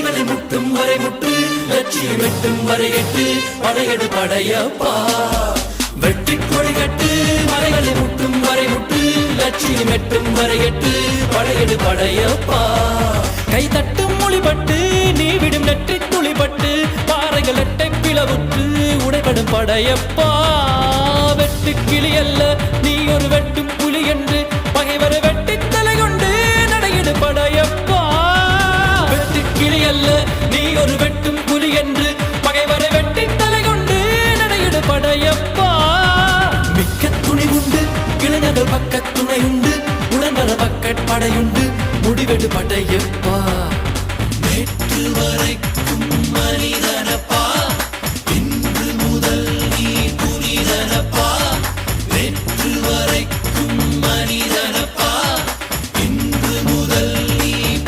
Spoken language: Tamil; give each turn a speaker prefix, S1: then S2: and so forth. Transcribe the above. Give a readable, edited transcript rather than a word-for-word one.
S1: மலைகளை முட்டும் வரை முட்டு லட்சியம் வெட்டும் வரை எட்டு படையெடு படையப்பா வெற்றி கொடி கட்டு மலைகளை முட்டும் வரை முட்டு லட்சியம் வெட்டும் வரை எட்டு படையெடு படையப்பா கை தட்டும் மொழிபட்டு நீ விடும் நெற்றி துளிபட்டு பாறைகள் எட்டை பிளவுற்று உடைபடும் படையப்பா வெட்டு கிளி அல்ல நீ ஒரு வெட்டும் புலி என்று பகைவரை வெட்டி தலை கொண்டு நடையிடு படையப்பா வெட்டு கிளி அல்ல நீ ஒரு வெட்டும் புலி என்று பகைவரை வெட்டி தலை கொண்டு நடையிடு படையப்பா மிக்க துணி உண்டு இளைஞர்கள் பக்க துணை உண்டு உடனர பக்கட் படையுண்டு முடிவெடு படையப்பா நேற்று வரைக்கும் மனிதனப்பா